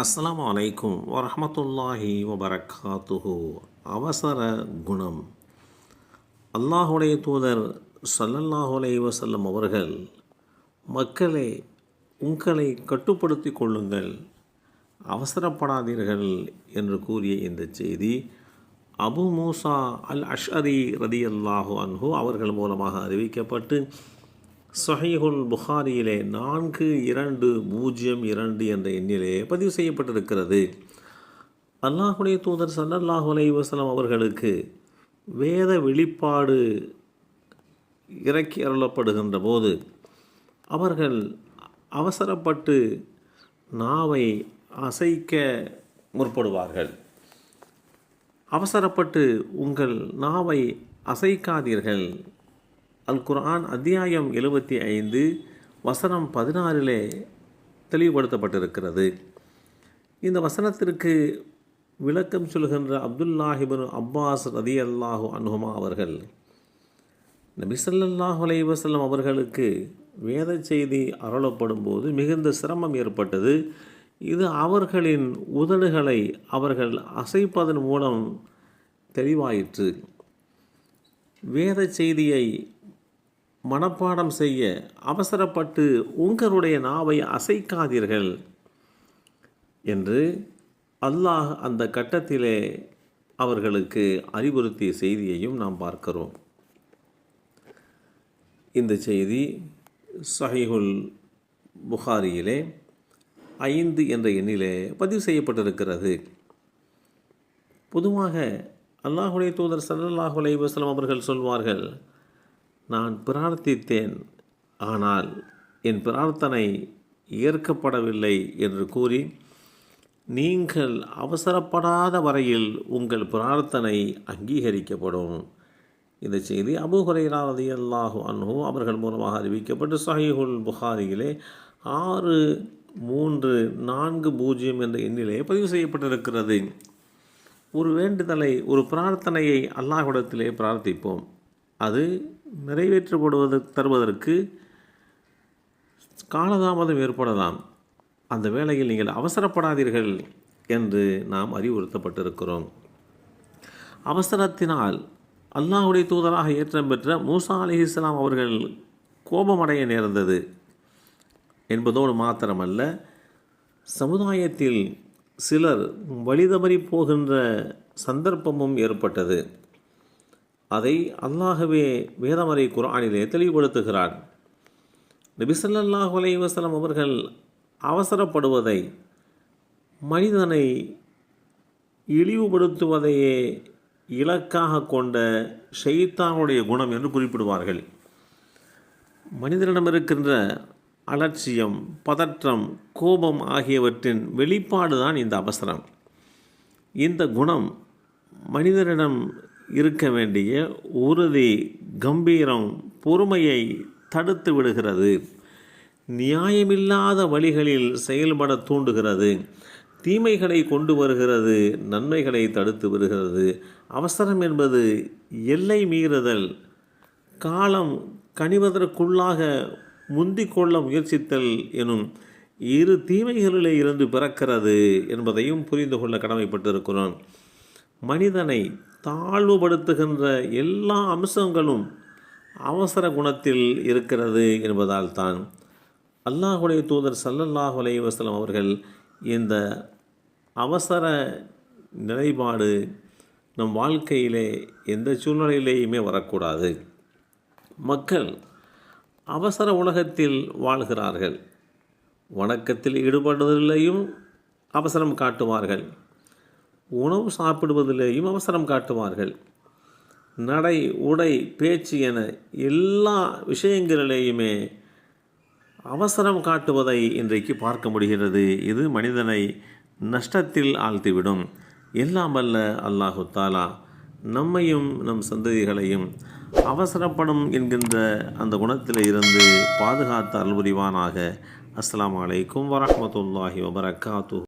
அஸ்ஸலாமு அலைக்கும் வரஹ்மத்துல்லாஹி வபரகாத்துஹு. அவசர குணம். அல்லாஹுடைய தூதர் ஸல்லல்லாஹு அலைஹி வஸல்லம் அவர்கள், மக்களே, உங்களை கட்டுப்படுத்தி கொள்ளுங்கள், அவசரப்படாதீர்கள் என்று கூறிய இந்த செய்தி அபு மூசா அல் அஷ்அரி ரதியல்லாஹு அன்ஹு அவர்கள் மூலமாக அறிவிக்கப்பட்டு ஸஹீஹுல் புகாரியிலே 4202 என்ற எண்ணிலே பதிவு செய்யப்பட்டிருக்கிறது. அல்லாஹுடைய தூதர் ஸல்லல்லாஹு அலைஹி வஸல்லம் அவர்களுக்கு வேத வெளிப்பாடு இறக்கி அருளப்படுகின்ற போது அவர்கள் அவசரப்பட்டு நாவை அசைக்க முற்படுவார்கள். அவசரப்பட்டு உங்கள் நாவை அசைக்காதீர்கள். அல் குர்ஆன் அத்தியாயம் 75 வசனம் 16 தெளிவுபடுத்தப்பட்டிருக்கிறது. இந்த வசனத்திற்கு விளக்கம் சொல்கின்ற அப்துல்லாஹ் இப்னு அப்பாஸ் ரதியல்லாஹு அன்ஹுமா அவர்கள், நபி ஸல்லல்லாஹு அலைஹி வஸல்லம் அவர்களுக்கு வேத செய்தி அருளப்படும் போது மிகுந்த சிரமம் ஏற்பட்டது. இது அவர்களின் உதடுகளை அவர்கள் அசைப்பதன் மூலம் தெளிவாயிற்று. வேத செய்தியை மனப்பாடம் செய்ய அவசரப்பட்டு உங்களுடைய நாவை அசைக்காதீர்கள் என்று அல்லாஹ் அந்த கட்டத்திலே அவர்களுக்கு அறிவுறுத்திய செய்தியையும் நாம் பார்க்கிறோம். இந்த செய்தி ஸஹீஹுல் புகாரியிலே 5 என்ற எண்ணிலே பதிவு செய்யப்பட்டிருக்கிறது. பொதுவாக அல்லாஹுடைய தூதர் ஸல்லல்லாஹு அலைஹி வஸல்லம் அவர்கள் சொல்வார்கள், நான் பிரார்த்தித்தேன், ஆனால் என் பிரார்த்தனை ஏற்கப்படவில்லை என்று கூறி, நீங்கள் அவசரப்படாத வரையில் உங்கள் பிரார்த்தனை அங்கீகரிக்கப்படும். இந்த செய்தி அபூ ஹுரைரா ரலியல்லாஹு அன்ஹு அவர்கள் மூலமாக அறிவிக்கப்பட்டு ஸஹீஹுல் புகாரியிலே 6340 என்ற எண்ணிலே பதிவு செய்யப்பட்டிருக்கிறது. ஒரு வேண்டுதலை, ஒரு பிரார்த்தனையை அல்லாஹ்விடத்திலே பிரார்த்திப்போம். அது தருவதற்கு காலதாமதம் ஏற்படலாம். அந்த வேளையில் நீங்கள் அவசரப்படாதீர்கள் என்று நாம் அறிவுறுத்தப்பட்டிருக்கிறோம். அவசரத்தினால் அல்லாஹுடைய தூதராக ஏற்றம் பெற்ற மூசா அலைஹிஸ்ஸலாம் அவர்கள் கோபமடைய நேர்ந்தது என்பதோடு மாத்திரமல்ல, சமுதாயத்தில் சிலர் வழிதவறி போகின்ற சந்தர்ப்பமும் ஏற்பட்டது. அதை அல்லாஹ்வே வேதமறை குர்ஆனிலே தெளிவுபடுத்துகிறார். நபி ஸல்லல்லாஹு அலைஹி வஸல்லம் அவர்கள் அவசரப்படுவதை மனிதனை இழிவுபடுத்துவதையே இலக்காக கொண்ட ஷைத்தானுடைய குணம் என்று குறிப்பிடுவார்கள். மனிதனிடம் இருக்கின்ற அலட்சியம், பதற்றம், கோபம் ஆகியவற்றின் வெளிப்பாடுதான் இந்த அவசரம். இந்த குணம் மனிதனிடம் இருக்க வேண்டிய உறுதி, கம்பீரம், பொறுமையை தடுத்து விடுகிறது. நியாயமில்லாத வழிகளில் செயல்பட தூண்டுகிறது. தீமைகளை கொண்டு வருகிறது, நன்மைகளை தடுத்து வருகிறது. அவசரம் என்பது எல்லை மீறுதல், காலம் கனிவதற்குள்ளாக முந்திக்கொள்ள முயற்சித்தல் எனும் இரு தீமைகளிலே இருந்து பிறக்கிறது என்பதையும் புரிந்து கொள்ள கடமைப்பட்டிருக்கிறோம். மனிதனை தாழ்வுபடுத்துகின்ற எல்லா அம்சங்களும் அவசர குணத்தில் இருக்கிறது என்பதால் தான் அல்லாஹுடைய தூதர் ஸல்லல்லாஹு அலைஹி வஸல்லம் அவர்கள் இந்த அவசர நிலைப்பாடு நம் வாழ்க்கையிலே எந்த சூழ்நிலையிலேயுமே வரக்கூடாது. மக்கள் அவசர உலகத்தில் வாழ்கிறார்கள். வணக்கத்தில் ஈடுபடுவதிலேயும் அவசரம் காட்டுவார்கள். உணவு சாப்பிடுவதிலேயும் அவசரம் காட்டுவார்கள். நடை, உடை, பேச்சு என எல்லா விஷயங்களிலேயுமே அவசரம் காட்டுவதை இன்றைக்கு பார்க்க முடிகிறது. இது மனிதனை நஷ்டத்தில் ஆழ்த்திவிடும். எல்லாம் வல்ல அல்லாஹு தஆலா நம்மையும் நம் சந்ததிகளையும் அவசரப்படும் என்கின்ற அந்த குணத்தில் இருந்து பாதுகாத்து அருள் புரிவானாக. அஸ்ஸலாமு அலைக்கும் வரஹ்மத்துல்லாஹி வபரகாத்துஹு.